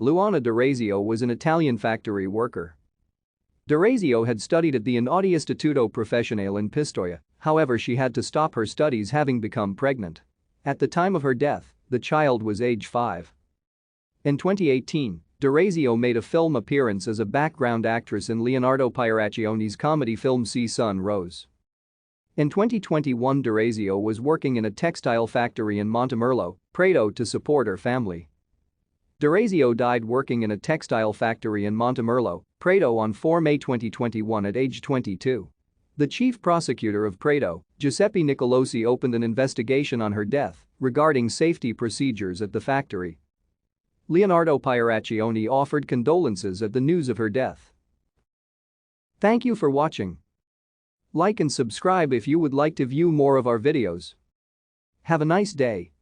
Luana D'Orazio was an Italian factory worker. D'Orazio had studied at the Inaudi Istituto Professionale in Pistoia, however she had to stop her studies having become pregnant. At the time of her death, the child was age 5. In 2018, D'Orazio made a film appearance as a background actress in Leonardo Pieraccione's comedy film See Sun Rose. In 2021, D'Orazio was working in a textile factory in Montemerlo, Prato to support her family. D'Orazio died working in a textile factory in Montemerlo, Prato on 4 May 2021 at age 22. The chief prosecutor of Prato, Giuseppe Nicolosi, opened an investigation on her death regarding safety procedures at the factory. Leonardo Pieraccione offered condolences at the news of her death. Thank you for watching. Like and subscribe if you would like to view more of our videos. Have a nice day.